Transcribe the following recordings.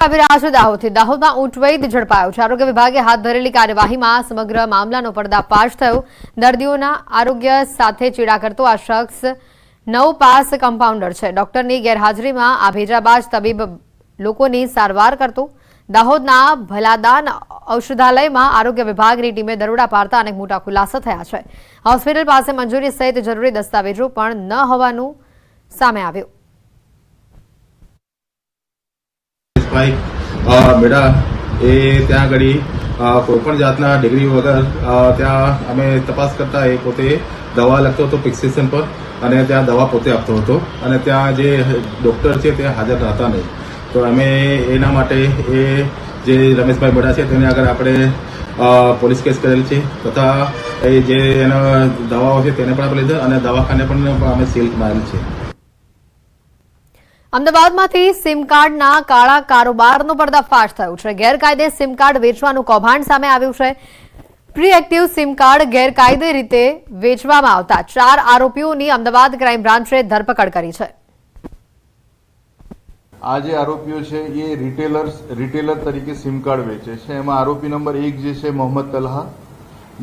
દાહોદમાં ઊંટ વૈદ ઝડપાયો છે। આરોગ્ય વિભાગે હાથ ધરેલી કાર્યવાહીમાં સમગ્ર મામલાનો પર્દાફાશ થયો। દર્દીઓના આરોગ્ય સાથે ચેડા કરતો આ શખ્સ 9 પાસ કમ્પાઉન્ડર છે। ડોક્ટરની ગેરહાજરીમાં આ ભેજાબાજ તબીબ લોકોની સારવાર કરતો। દાહોદના ભલાદાન ઔષધાલયમાં આરોગ્ય વિભાગની ટીમે દરોડા પાડતા અનેક મોટા ખુલાસા થયા છે। હોસ્પિટલ પાસે મંજૂરી સહિત જરૂરી દસ્તાવેજો પણ ન હોવાનું સામે આવ્યું। બેટા એ ત્યાં આગળ કોઈપણ જાતના ડિગ્રી વગર ત્યાં અમે તપાસ કરતા એ પોતે દવા લખતો હતો ફિક્સેશન પર અને ત્યાં દવા પોતે આપતો હતો અને ત્યાં જે ડૉક્ટર છે તે હાજર હતા નહીં। તો અમે એના માટે એ જે રમેશભાઈ બેડા છે તેને આગળ આપણે પોલીસ કેસ કરેલ છે તથા એ જે એના દવાઓ છે તેને પણ આપણે લીધા અને દવાખાને પણ અમે સીલ મારેલ છે। અમદાવાદમાંથી સિમ કાર્ડના કાળા કારોબારનો પર્દાફાશ થયો છે। ગેરકાયદે સિમ કાર્ડ વેચવાનું કૌભાંડ સામે આવ્યું છે। પ્રી એક્ટિવ સિમ કાર્ડ ગેરકાયદે રીતે વેચવામાં આવતા 4 આરોપીઓની અમદાવાદ ક્રાઇમ બ્રાન્ચે ધરપકડ કરી છે। આ જે આરોપીઓ છે એ રિટેલર તરીકે સિમ કાર્ડ વેચે છે। એમાં આરોપી નંબર 1 જે છે મોહમ્મદ તલહા,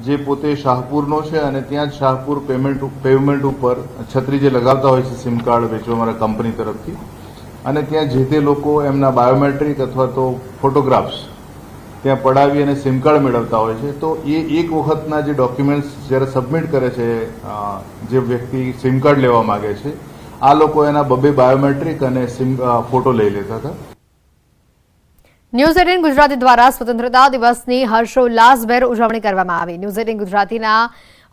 જે પોતે શાહપુરનો છે અને ત્યાં જ શાહપુર પેવમેન્ટ ઉપર છત્રી જે લગાવતા હોય છે સિમ કાર્ડ વેચવા અમારા કંપની તરફથી, અને ત્યાં જે તે લોકો એમના બાયોમેટ્રિક અથવા તો ફોટોગ્રાફ્સ ત્યાં પડાવી અને સિમ કાર્ડ મેળવતા હોય છે। તો એ એક વખતના જે ડોક્યુમેન્ટ્સ જ્યારે સબમિટ કરે છે જે વ્યક્તિ સિમ કાર્ડ લેવા માંગે છે, આ લોકો એના બબે બાયોમેટ્રિક અને ફોટો લઈ લેતા હતા। ન્યૂઝ 18 ગુજરાતી દ્વારા સ્વતંત્રતા દિવસની હર્ષોલ્લાસભેર ઉજવણી કરવામાં આવી। ન્યૂઝ 18 ગુજરાતીના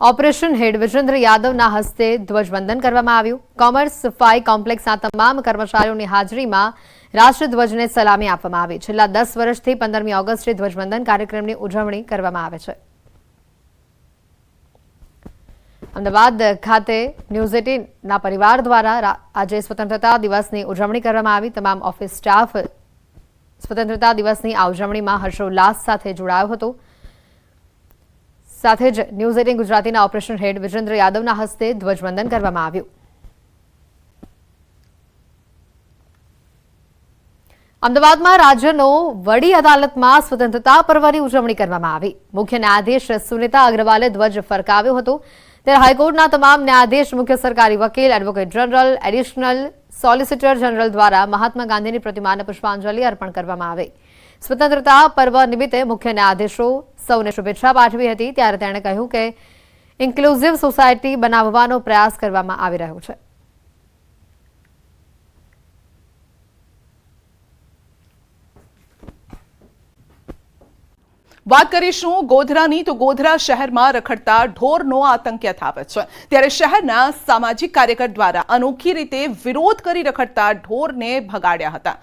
ઓપરેશન હેડ વિજેન્દ્ર યાદવના હસ્તે ધ્વજવંદન કરવામાં આવ્યું। કોમર્સ ફાઈ કોમ્પ્લેક્સના તમામ કર્મચારીઓની હાજરીમાં રાષ્ટ્રધ્વજને સલામી આપવામાં આવી। છેલ્લા 10 વર્ષથી 15મી ઓગસ્ટે ધ્વજવંદન કાર્યક્રમની ઉજવણી કરવામાં આવે છે। અમદાવાદ ખાતે ન્યૂઝ 18ના પરિવાર દ્વારા આજે સ્વતંત્રતા દિવસની ઉજવણી કરવામાં આવી। તમામ ઓફિસ સ્ટાફ સ્વતંત્રતા દિવસની આ ઉજવણીમાં હર્ષોલ્લાસ સાથે જોડાયો હતો। સાથે જ ન્યૂઝ 18 ગુજરાતીના ઓપરેશન હેડ વિજેન્દ્ર યાદવના હસ્તે ધ્વજવંદન કરવામાં આવ્યું। અમદાવાદમાં રાજ્યનો વડી અદાલતમાં સ્વતંત્રતા પર્વની ઉજવણી કરવામાં આવી। મુખ્ય ન્યાયાધીશ સુનિતા અગ્રવાલે ધ્વજ ફરકાવ્યો હતો। ત્યારે હાઈકોર્ટના તમામ ન્યાયાધીશ, મુખ્ય સરકારી વકીલ, advocate general, additional solicitor general દ્વારા મહાત્મા ગાંધીની પ્રતિમાને પુષ્પાંજલિ અર્પણ કરવામાં આવી। સ્વતંત્રતા પર્વ નિમિત્તે મુખ્ય ન્યાયાધીશો સૌને શુભેચ્છા પાઠવી હતી। ત્યારે તેમણે કહ્યું કે ઇન્ક્લુઝિવ સોસાયટી બનાવવાનો પ્રયાસ કરવામાં આવી રહ્યો છે। વાત કરીશું ગોધરાની, તો ગોધરા શહેરમાં રખડતા ઢોરનો આતંક યથાવત છે। ત્યારે શહેરના સામાજિક કાર્યકર દ્વારા અનોખી રીતે વિરોધ કરી રખડતા ઢોરને ભગાડ્યા હતા।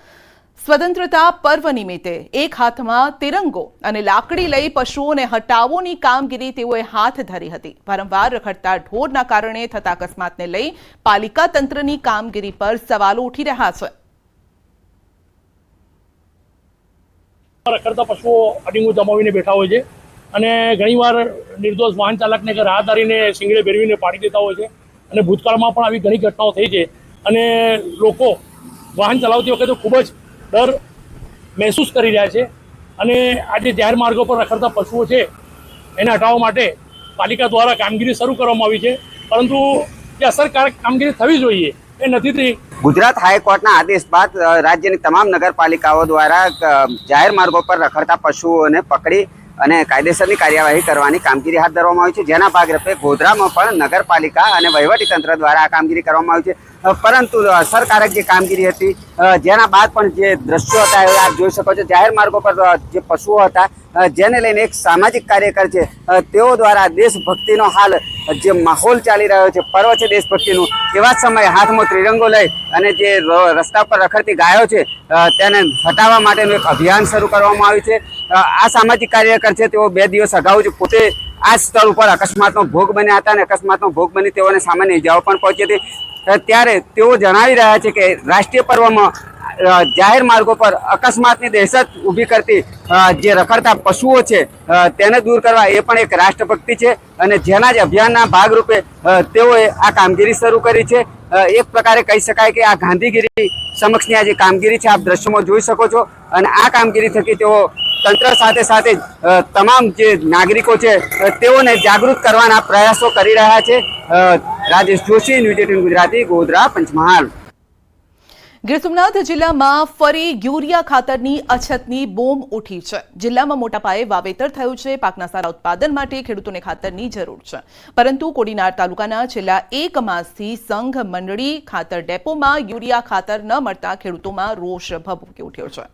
સ્વતંત્રતા પર્વ નિમિત્તે એક હાથમાં તિરંગો અને લાકડી લઈ પશુઓને હટાવવાની કામગીરી તેઓએ હાથ ધરી હતી। વારંવાર રખડતા ઢોરના કારણે થતા અકસ્માતને લઈ પાલિકા તંત્રની કામગીરી પર સવાલો ઉઠી રહ્યા છે। રખડતા પશુઓ અડીંગું જમાવીને બેઠા હોય છે અને ઘણીવાર નિર્દોષ વાહન ચાલકને રાહદારીને શિંગડે ભેરવીને પાડી દેતા હોય છે અને ભૂતકાળમાં પણ આવી ઘણી ઘટનાઓ થઈ છે અને લોકો વાહન ચલાવતી વખતે ખૂબ જ ડર મહેસૂસ કરી રહ્યા છે અને આજે જાહેર માર્ગો પર રખડતા પશુઓ છે એને હટાવવા માટે પાલિકા દ્વારા કામગીરી શરૂ કરવામાં આવી છે, પરંતુ જે અસરકારક કામગીરી થવી જોઈએ એ નથી થઈ। ગુજરાત હાઈકોર્ટના આદેશ બાદ રાજ્યની તમામ નગરપાલિકાઓ દ્વારા જાહેર માર્ગો પર રખડતા પશુઓને પકડી અને કાયદેસરની કાર્યવાહી કરવાની કામગીરી હાથ ધરવામાં આવી છે। જેના ભાગરૂપે ગોધરામાં પણ નગરપાલિકા અને વહીવટીતંત્ર દ્વારા આ કામગીરી કરવામાં આવી છે, પરંતુ અસરકારક જે કામગીરી હતી જેના બાદ પણ જે દ્રશ્યો હતા એ આપ જોઈ શકો છો। જાહેર માર્ગો પર જે પશુઓ હતા જેને લઈને એક સામાજિક કાર્યકર છે તેઓ દ્વારા દેશભક્તિનો હાલ જે માહોલ ચાલી રહ્યો છે, પર્વ છે દેશભક્તિનું, એવા સમયે હાથમાં ત્રિરંગો લઈ અને જે રસ્તા પર રખડતી ગાયો છે તેને હટાવવા માટેનું એક અભિયાન શરૂ કરવામાં આવ્યું છે। આ સામાજિક કાર્યકર છે તેઓ 2 દિવસ અગાઉ જ પોતે આ સ્થળ ઉપર અકસ્માતનો ભોગ બન્યા હતા અને અકસ્માતનો ભોગ બની તેઓને સામાન્ય ઇજાઓ પણ પહોંચી હતી। ત્યારે તેઓ જણાવી રહ્યા છે કે રાષ્ટ્રીય પર્વમાં જાહેર માર્ગો પર અકસ્માતની દહેશત ઊભી કરતી જે રખડતા પશુઓ છે તેને દૂર કરવા એ પણ એક રાષ્ટ્રભક્તિ છે અને જેના જ અભિયાનના ભાગરૂપે તેઓએ આ કામગીરી શરૂ કરી છે. એક પ્રકારે કહી શકાય કે આ ગાંધીગીરી સમક્ષની આ જે કામગીરી છે આપ દ્રશ્યોમાં જોઈ શકો છો અને આ કામગીરી થકી તેઓ તંત્ર સાથે સાથે તમામ જે નાગરિકો છે તેઓને જાગૃત કરવાના પ્રયાસો કરી રહ્યા છે. રાજેશ જોશી, ન્યૂઝ 18 ગુજરાતી, ગોધરા, પંચમહાલ. ગીર સોમનાથ જિલ્લામાં ફરી યુરિયા ખાતરની અછતની બૂમ ઉઠી છે. જિલ્લામાં મોટા પાયે વાવેતર થયું છે. પાકના સારા ઉત્પાદન માટે ખેડૂતોને ખાતરની જરૂર છે, પરંતુ કોડીનાર તાલુકાના છેલ્લા 1 માસથી સંઘ મંડળી ખાતર ડેપોમાં યુરિયા ખાતર ન મળતા ખેડૂતોમાં રોષ ભભૂકી ઉઠ્યો છે.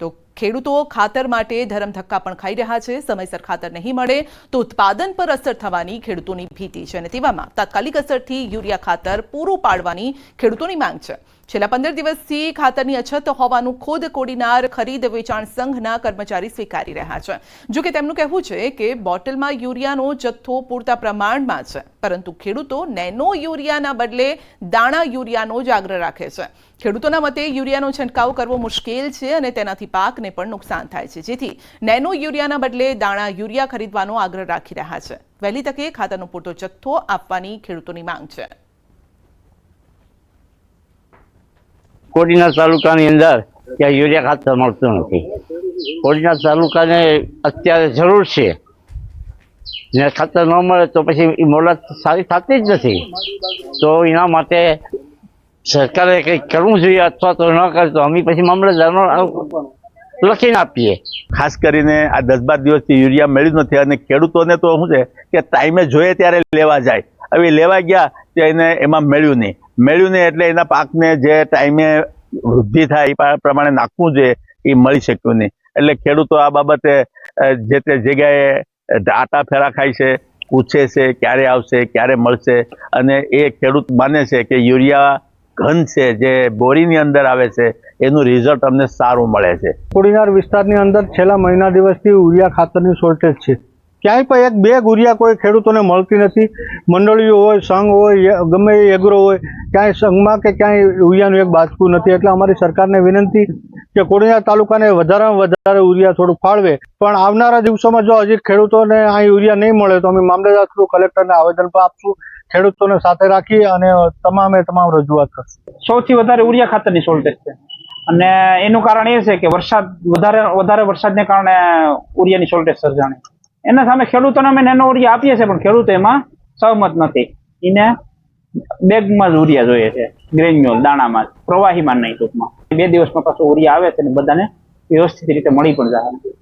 તો ખેડૂતો ખાતર માટે ધરમધક્કા પણ ખાઈ રહ્યા છે. સમયસર ખાતર નહીં મળે તો ઉત્પાદન પર અસર થવાની ખેડૂતોની ભીતિ છે અને તેવામાં તાત્કાલિક અસરથી યુરિયા ખાતર પૂરું પાડવાની ખેડૂતોની માંગ છે. છેલ્લા 15 દિવસથી ખાતરની અછત હોવાનું ખુદ કોડીનાર ખરીદ વેચાણ સંઘના કર્મચારી સ્વીકારી રહ્યા છે. જો કે તેમનું કહેવું છે કે બોટલમાં યુરિયાનો જથ્થો પૂરતા પ્રમાણમાં છે, પરંતુ ખેડૂતો નેનો યુરિયાના બદલે દાણા યુરિયાનો જ આગ્રહ રાખે છે. ખેડૂતોના મતે યુરિયાનો છંટકાવ કરવો મુશ્કેલ છે અને તેનાથી પાકને પણ નુકસાન થાય છે, જેથી નેનો યુરિયાના બદલે દાણા યુરિયા ખરીદવાનો આગ્રહ રાખી રહ્યા છે. વહેલી તકે ખાતરનો પૂરતો જથ્થો આપવાની ખેડૂતોની માંગ છે. કોડીનાર તાલુકાની અંદર ત્યાં યુરિયા ખાતર મળતું નથી. કોડીનાર તાલુકાને અત્યારે જરૂર છે ને ખાતર ન મળે તો પછી મોલાત સારી થતી જ નથી. તો એના માટે સરકારે કંઈક કરવું જોઈએ, અથવા તો ન કરે તો અમે પછી મામલતદારનો લખીને આપીએ. ખાસ કરીને આ 10-12 દિવસથી યુરિયા મળ્યું નથી અને ખેડૂતોને તો શું છે કે ટાઈમે જોઈએ ત્યારે લેવા જાય. હવે લેવા ગયા તો એને એમાં મળ્યું નહીં એટલે એના પાકને જે ટાઈમે વૃદ્ધિ થાય એ પ્રમાણે નાખવું જોઈએ એ મળી શક્યું નહીં. એટલે ખેડૂતો આ બાબતે જે તે જગ્યાએ આટા ફેરા ખાય છે, પૂછે છે ક્યારે આવશે, ક્યારે મળશે, અને એ ખેડૂત માને છે કે યુરિયા ઘન છે જે બોરીની અંદર આવે છે એનું રિઝલ્ટ અમને સારું મળે છે. કોડીનાર વિસ્તારની અંદર છેલ્લા મહિના દિવસથી યુરિયા ખાતરની શોર્ટેજ છે. ક્યાંય પણ એક બેગ યુરિયા કોઈ ખેડૂતોને મળતી નથી. મંડળીઓ હોય, સંઘ હોય, ગમે એ એગ્રો હોય, ક્યાંય સંઘમાં કે ક્યાંય યુરિયાનું એક બાજકું નથી. એટલે અમારી સરકારને વિનંતી કે કોડીનાર તાલુકાને વધારેમાં વધારે યુરિયા થોડું ફાળવે. પણ આવનારા દિવસોમાં જો હજી ખેડૂતોને આ યુરિયા નહીં મળે તો અમે મામલેદાર થ્રુ કલેક્ટરને આવેદન પણ આપશું. ખેડૂતોને સાથે રાખી અને તમામ રજૂઆત કરશું. સૌથી વધારે યુરિયા ખાતરની શોર્ટેજ છે અને એનું કારણ એ છે કે વધારે વરસાદને કારણે યુરિયાની શોર્ટેજ સર્જાણી. એના સામે ખેડૂતોને અમે નેનો યુરિયા આપીએ છીએ, પણ ખેડૂતો એમાં સહમત નથી. એને બેગમાં જ યુરિયા જોઈએ છે, ગ્રેન્યુઅલ દાણામાં, પ્રવાહીમાં નહીં. ટૂંકમાં 2 દિવસમાં પાછું યુરિયા આવે છે અને બધાને વ્યવસ્થિત રીતે મળી પણ જાય.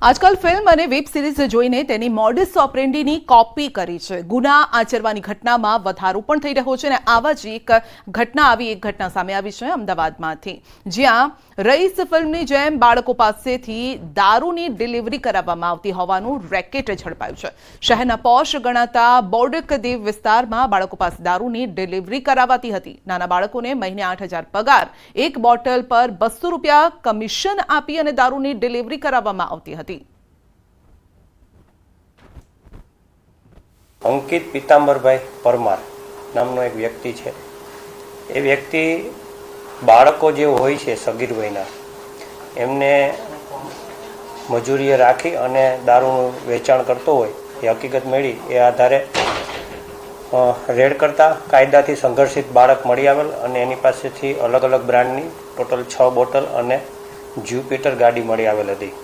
આજકાલ ફિલ્મ અને વેબ સિરીઝ જોઈને તેની મોડસ ઓપરેન્ડીની કોપી કરી છે. ગુના આચરવાની ઘટનામાં વધારો પણ થઈ રહ્યો છે અને આવા જ એક ઘટના સામે આવી છે અમદાવાદમાંથી, જ્યાં રઈસ ફિલ્મની જેમ બાળકો પાસેથી દારૂની ડિલિવરી કરાવવામાં આવતી હોવાનું રેકેટ ઝડપાયું છે. શહેરના પોશ ગણાતા બોડકદેવ વિસ્તારમાં બાળકો પાસે દારૂની ડિલિવરી કરાવાતી હતી. નાના બાળકોને મહિને 8,000 પગાર, 1 બોટલ પર 200 રૂપિયા કમિશન આપી અને દારૂની ડિલિવરી કરાવવામાં આવતી હતી. અંકિત પીતાંબરભાઈ પરમાર નામનો એક વ્યક્તિ છે. એ વ્યક્તિ બાળકો જે હોય છે સગીર વયના, એમને મજૂરીએ રાખી અને દારૂનું વેચાણ કરતો હોય એ હકીકત મળી. એ આધારે રેડ કરતા કાયદાથી સંઘર્ષિત બાળક મળી આવેલ અને એની પાસેથી અલગ અલગ બ્રાન્ડની ટોટલ 6 બોટલ અને જ્યુપિટર ગાડી મળી આવેલ હતી.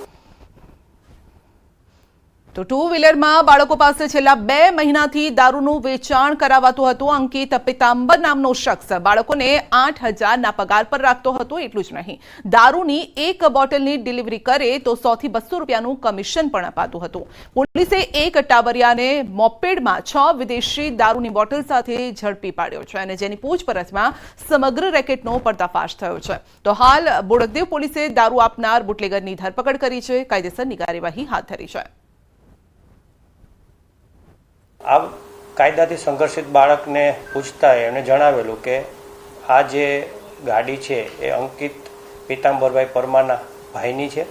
તો 2 વ્હીલરમાં બાળકો પાસે છેલ્લા 2 મહિનાથી દારૂનું વેચાણ કરાવાતું હતું. અંકિત પીતાંબર નામનો શખ્સ બાળકોને 8,000ના પગાર પર રાખતો હતો. એટલું જ નહીં, દારૂની 1 બોટલની ડિલિવરી કરે તો 100 થી 200 રૂપિયાનું કમિશન પણ અપાતું હતું. પોલીસે એક ટાબરિયાને મોપેડમાં 6 વિદેશી દારૂની બોટલ સાથે ઝડપી પાડ્યો છે અને જેની પૂછપરછમાં સમગ્ર રેકેટનો પર્દાફાશ થયો છે. તો હાલ બોડકદેવ પોલીસે દારૂ આપનાર બુટલેગરની ધરપકડ કરી છે. કાયદેસરની કાર્યવાહી હાથ ધરી છે. આ કાયદાથી સંઘર્ષિત બાળકને પૂછતા એમણે જણાવેલું કે આ જે ગાડી છે એ અંકિત પીતાંબરભાઈ પરમારના ભાઈની છે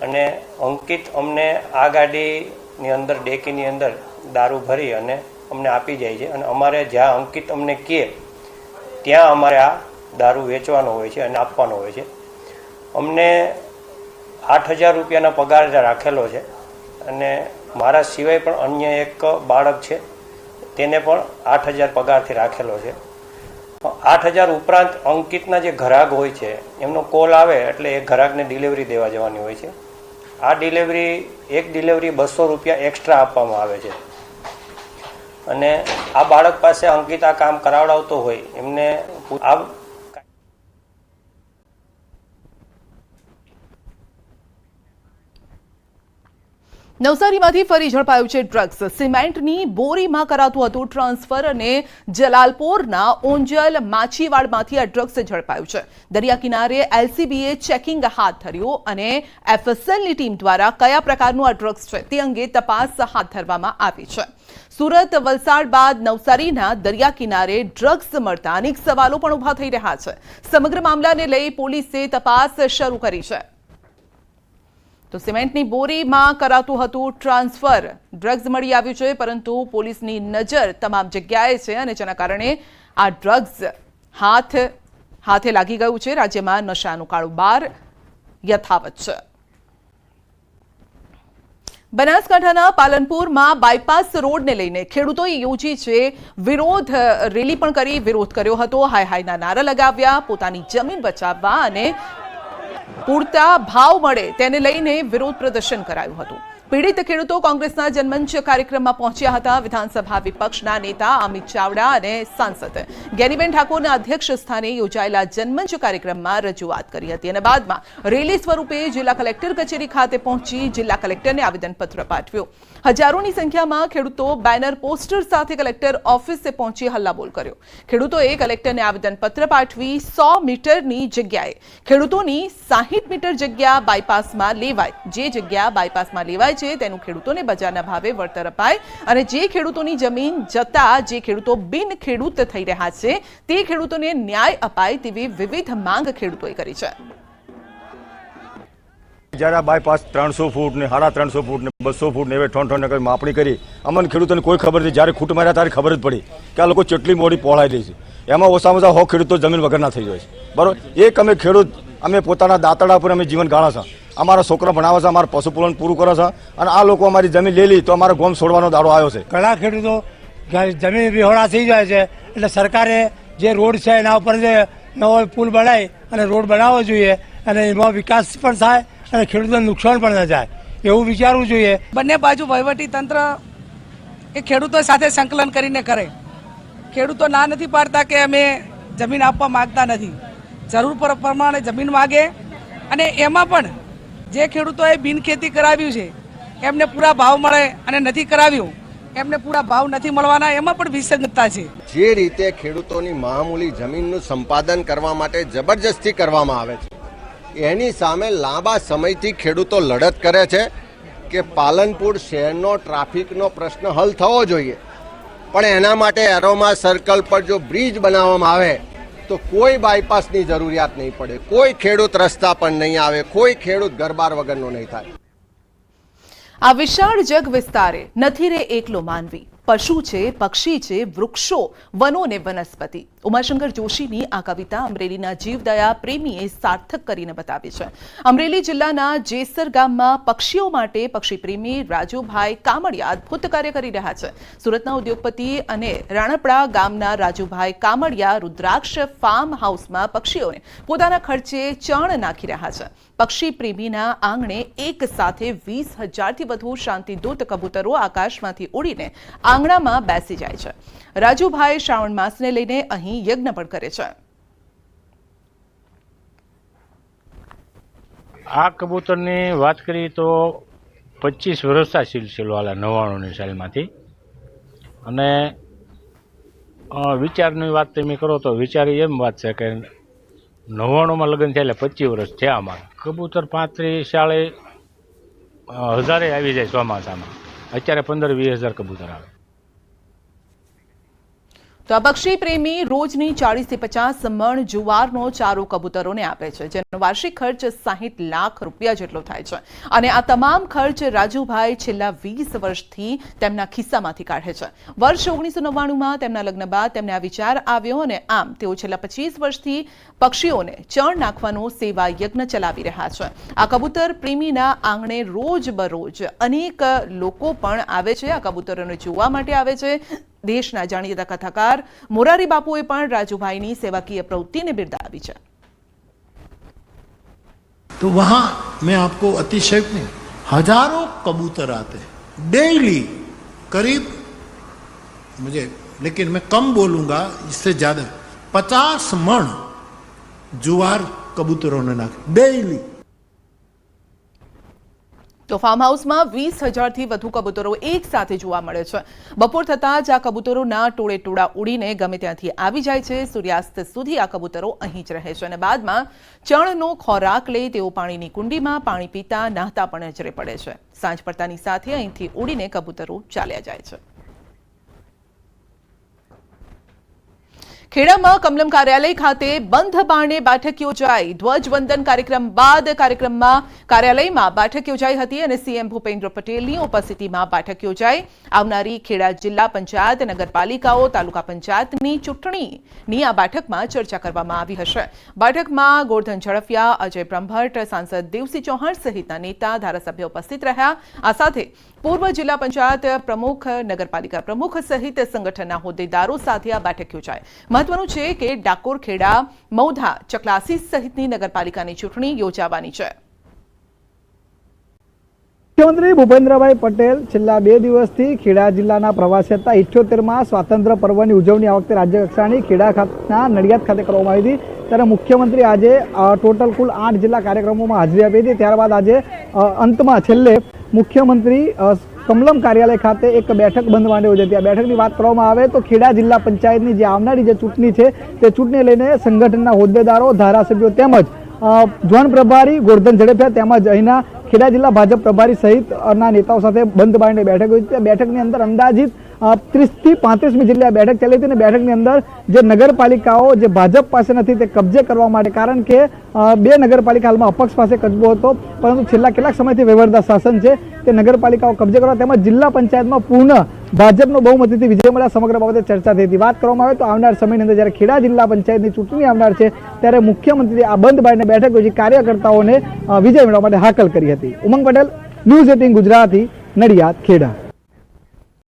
અને અંકિત અમને આ ગાડીની અંદર ડેકીની અંદર દારૂ ભરી અને અમને આપી જાય છે અને અમારે જ્યાં અંકિત અમને કહે ત્યાં અમારે આ દારૂ વેચવાનો હોય છે અને આપવાનો હોય છે. અમને 8,000 રૂપિયાનો પગાર રાખેલો છે અને મારા સિવાય પણ અન્ય એક બાળક છે તેને પણ 8,000 પગારથી રાખેલો છે. 8,000 ઉપરાંત અંકિતના જે ગ્રાહક હોય છે એમનો કોલ આવે એટલે એ ગ્રાહકને ડિલિવરી દેવા જવાની હોય છે. આ એક ડિલિવરી 200 રૂપિયા એક્સ્ટ્રા આપવામાં આવે છે અને આ બાળક પાસે અંકિત આ કામ કરાવડાવતો હોય એમને આ નવસારીમાંથી ફરી ઝડપાયું છે ડ્રગ્સ. સિમેન્ટની બોરીમાં કરાતું હતું ટ્રાન્સફર અને જલાલપોરના ઓંજલ માછીવાડમાંથી આ ડ્રગ્સ ઝડપાયું છે. દરિયા કિનારે એલસીબીએ ચેકિંગ હાથ ધર્યું અને એફએસએલની ટીમ દ્વારા કયા પ્રકારનું આ ડ્રગ્સ છે તે અંગે તપાસ હાથ ધરવામાં આવી છે. સુરત, વલસાડ બાદ નવસારીના દરિયા કિનારે ડ્રગ્સ મળતા અનેક સવાલો પણ ઉભા થઈ રહ્યા છે. સમગ્ર મામલાને લઈ પોલીસે તપાસ શરૂ કરી છે. તો સિમેન્ટની બોરીમાં કરાતું હતું ટ્રાન્સફર, ડ્રગ્સ મળી આવ્યું છે, પરંતુ પોલીસની નજર તમામ જગ્યાએ છે અને જેના કારણે આ ડ્રગ્સ હાથે લાગી ગયું છે. રાજ્યમાં નશાનું કારોબાર યથાવત છે. બનાસકાંઠાના પાલનપુરમાં બાયપાસ રોડને લઈને ખેડૂતોએ યોજી છે વિરોધ રેલી પણ કરી વિરોધ કર્યો હતો. હાય હાયના નારા લગાવ્યા. પોતાની જમીન બચાવવા અને પૂરતા ભાવ મળે તેને લઈને વિરોધ પ્રદર્શન કરાયું હતું. પીડિત ખેડૂતો કોંગ્રેસના જનમંચ કાર્યક્રમમાં પહોંચ્યા હતા. વિધાનસભા વિપક્ષના નેતા અમિત ચાવડા અને સાંસદ જ્ઞાનીબેન ઠાકોરના અધ્યક્ષ સ્થાને યોજાયેલા જનમંચ કાર્યક્રમમાં રજૂઆત કરી હતી અને બાદમાં રેલી સ્વરૂપે જિલ્લા કલેક્ટર કચેરી ખાતે પહોંચી જિલ્લા કલેક્ટરને આવેદનપત્ર પાઠવ્યું. હજારોની સંખ્યામાં ખેડૂતો બેનર પોસ્ટર સાથે કલેક્ટર ઓફિસે પહોંચી હલ્લાબોલ કર્યો. ખેડૂતોએ કલેક્ટરને આવેદનપત્ર પાઠવી 100 મીટરની જગ્યાએ ખેડૂતોની 60 મીટર જગ્યા બાયપાસમાં લેવાય. જે જગ્યા બાયપાસમાં લેવાય છે તેનું ખેડૂતોને બજારના ભાવે વળતર અપાય અને જે ખેડૂતોની જમીન જતા જે ખેડૂતો બિન ખેડૂત થઈ રહ્યા છે તે ખેડૂતોને ન્યાય અપાય તેવી વિવિધ માંગ ખેડૂતોએ કરી છે. જ્યારે બાયપાસ 300 ફૂટ ને 350 ફૂટ ને 200 ફૂટ ને એવે ઠોન કરી માપણી કરી અમને ખેડૂતોને કોઈ ખબર નથી. જ્યારે ખૂટ માર્યા ત્યારે ખબર જ પડી કે આ લોકો કેટલી મોડી પહોળાઈ દે છે. એમાં ઓછામાં ઓછા 100 ખેડૂતો જમીન વગરના થઈ જાય છે. બરોબર, એક અમે ખેડૂત અમે પોતાના દાંતડા પર અમે જીવન ગાળા છે. અમારા છોકરા ભણાવે છે, અમારા પશુપાલન પૂરું કરે છે અને આ લોકો અમારી જમીન લઈ તો અમારા ગામ છોડવાનો દાડો આવ્યો છે. ઘણા ખેડૂતો જમીન વિહોણા થઈ જાય છે એટલે સરકારે જે રોડ છે એના ઉપર જે નવો પુલ બનાવી અને રોડ બનાવવો જોઈએ અને એમાં વિકાસ પણ થાય અને ખેડૂતોને નુકસાન પણ ન જાય એવું વિચારવું જોઈએ. બંને બાજુ વહીવટી તંત્ર એ ખેડૂતો સાથે સંકલન કરીને કરે. ખેડૂતો ના નથી પાડતા કે અમે જમીન આપવા માંગતા નથી. જરૂર પ્રમાણે જમીન માગે અને એમાં પણ જે ખેડૂતોએ બિનખેતી કરાવ્યું છે એમને પૂરા ભાવ મળે અને નથી કરાવ્યું એમને પૂરા ભાવ નથી મળવાના. એમાં પણ વિસંગતતા છે. જે રીતે ખેડૂતોની મામૂલી જમીનનું સંપાદન કરવા માટે જબરજસ્તી કરવામાં આવે છે એની સામે લાંબા સમયથી ખેડૂતો લડત કરે છે કે પાલનપુર શહેરનો ટ્રાફિકનો પ્રશ્ન હલ થવો જોઈએ, પણ એના માટે એરોમા સર્કલ પર જો બ્રિજ બનાવવામાં આવે તો કોઈ બાયપાસની જરૂરિયાત નહીં પડે, કોઈ ખેડૂત રસ્તા પર નહીં આવે, કોઈ ખેડૂત ઘરબાર વગરનો નહીં થાય. આ વિશાળ જગ વિસ્તારે નથી રે એકલો માનવી. પશુ છે, પક્ષી છે, વૃક્ષો, વનો ને વનસ્પતિ. ઉમાશંકર જોશીની આ કવિતા અમરેલીના જીવદયા પ્રેમીએ સાર્થક કરીને બતાવી છે. અમરેલી જિલ્લાના જેસર ગામમાં પક્ષીઓ માટે પક્ષી પ્રેમી રાજુભાઈ કામડિયા અદભુત કાર્ય કરી રહ્યા છે. સુરતના ઉદ્યોગપતિ અને રાણપડા ગામના રાજુભાઈ કામડિયા રુદ્રાક્ષ ફાર્મ હાઉસમાં પક્ષીઓને પોતાના ખર્ચે ચણ નાખી રહ્યા છે. પક્ષી પ્રેમીના આંગણે એક સાથે 20,000થી વધુ શાંતિદૂત કબૂતરો આકાશમાંથી ઉડીને આંગણામાં બેસી જાય છે. રાજુભાઈ શ્રાવણ માસને લઈને અહીં યજ્ઞ પણ કરે છે. આ કબૂતરની વાત કરીએ તો 25 વર્ષના સિલસિલો હાલે 99ની સાલમાંથી. અને વિચારની વાત તમે કરો તો વિચારી એમ વાત છે કે 99માં લગ્ન થયા એટલે 25 વર્ષ થયા અમારા. કબૂતર 35-40 હજારે આવી જાય ચોમાસામાં. અત્યારે 15-20 હજાર કબૂતર આવે. તો આ પક્ષી પ્રેમી રોજની 40 થી 50 મણ જુવારનો ચારો કબૂતરોને આપે છે, જેનો વાર્ષિક ખર્ચ 60 લાખ રૂપિયા જેટલો થાય છે અને આ તમામ ખર્ચ રાજુભાઈ છેલ્લા 20 વર્ષથી તેમના ખિસ્સામાંથી કાઢે છે. વર્ષ 1999માં તેમના લગ્ન બાદ તેમને આ વિચાર આવ્યો અને આમ તેઓ છેલ્લા 25 વર્ષથી પક્ષીઓને ચણ નાખવાનો સેવા યજ્ઞ ચલાવી રહ્યા છે. આ કબૂતર પ્રેમીના આંગણે રોજ અનેક લોકો પણ આવે છે, આ કબૂતરોને જોવા માટે આવે છે. દેશના જાણીતા કથાકાર મોરારી બાપુએ પણ રાજુભાઈની સેવાકીય પ્રવૃત્તિને બિરદાવી છે. तो वहां मैं आपको अतिशयोक्ति नहीं, हजारों कबूतर आते हैं डेली, करीब मुझे, लेकिन मैं कम बोलूंगा, इससे ज्यादा 50 मण जुवार कबूतरों ने नाखे डेली. તો ફાર્મ હાઉસમાં 20,000થી વધુ કબૂતરો એક સાથે જોવા મળે છે. બપોર થતાં જ આ કબૂતરોના ટોળે ટોળા ઉડીને ગમે ત્યાંથી આવી જાય છે. સૂર્યાસ્ત સુધી આ કબૂતરો અહીં જ રહે છે અને બાદમાં ચણનો ખોરાક લઈ તેઓ પાણીની કુંડીમાં પાણી પીતા નહાતા પણ નજરે પડે છે. સાંજ પડતાની સાથે અહીંથી ઉડીને કબૂતરો ચાલ્યા જાય છે. ખેડામાં કમલમ કાર્યાલય ખાતે બંધ બારણે બેઠક યોજાઈ. ધ્વજવંદન કાર્યક્રમ બાદ કાર્યાલયમાં બેઠક યોજાઈ હતી અને સીએમ ભૂપેન્દ્ર પટેલની ઉપસ્થિતિમાં બેઠક યોજાઈ. આવનારી ખેડા જિલ્લા પંચાયત, નગરપાલિકાઓ, તાલુકા પંચાયતની ચૂંટણીની આ બેઠકમાં ચર્ચા કરવામાં આવી હશે. બેઠકમાં ગોરધન ઝડફિયા, અજય બ્રહ્મભટ્ટ, સાંસદ દેવસિંહ ચૌહાણ સહિતના નેતા, ધારાસભ્યો ઉપસ્થિત રહ્યા. આ સાથે પૂર્વ જિલ્લા પંચાયત પ્રમુખ, નગરપાલિકા પ્રમુખ સહિત સંગઠનના હોદ્દેદારો સાથે આ બેઠક યોજાઈ. મહત્વનું છે કે ડાકોર, ખેડા, મૌધા, ચકલાસી સહિતની નગરપાલિકાની ચૂંટણી યોજાવાની છે. મુખ્યમંત્રી ભૂપેન્દ્રભાઈ પટેલ છેલ્લા 2 દિવસથી ખેડા જિલ્લાના પ્રવાસે હતા. 78માં સ્વાતંત્ર્ય પર્વની ઉજવણી આ વખતે રાજ્યકક્ષાની ખેડા ખાતેના નડિયાદ ખાતે કરવામાં આવી હતી. ત્યારે મુખ્યમંત્રી આજે ટોટલ કુલ 8 જિલ્લા કાર્યક્રમોમાં હાજરી આપી હતી. ત્યારબાદ આજે અંતમાં છેલ્લે મુખ્યમંત્રી કમલમ કાર્યાલય ખાતે એક બેઠક બંધ માંડે યોજાઈ હતી. આ બેઠકની વાત કરવામાં આવે તો ખેડા જિલ્લા પંચાયતની જે આવનારી જે ચૂંટણી છે તે ચૂંટણી લઈને સંગઠનના હોદ્દેદારો, ધારાસભ્યો તેમજ ઝોન પ્રભારી ગોરધન ઝડફિયા તેમજ અહીંના ખેડા જિલ્લા ભાજપ પ્રભારી સહિતના નેતાઓ સાથે બંધ બારણે બેઠક યોજી હતી. બેઠકની અંદર અંદાજિત 30 થી 35મી જેટલી આ બેઠક ચાલી હતી અને બેઠકની અંદર જે નગરપાલિકાઓ જે ભાજપ પાસે નથી તે કબજે કરવા માટે, કારણ કે 2 નગરપાલિકા હાલમાં અપક્ષ પાસે કબજો હતો, પરંતુ છેલ્લા કેટલાક સમયથી વહીવટદાર શાસન છે તે નગરપાલિકાઓ કબજે કરવા તેમજ જિલ્લા પંચાયતમાં પૂર્ણ ભાજપનો બહુમતીથી વિજય મળ્યા સમગ્ર બાબતે ચર્ચા થઈ હતી. વાત કરવામાં આવે તો આવનાર સમયની અંદર જ્યારે ખેડા જિલ્લા પંચાયતની ચૂંટણી આવનાર છે ત્યારે મુખ્યમંત્રીએ આ બંધ બારણે બેઠક યોજી કાર્યકર્તાઓને વિજય મેળવવા માટે હાકલ કરી હતી. ઉમંગ પટેલ, ન્યૂઝ 18 ગુજરાતી, નડિયાદ, ખેડા.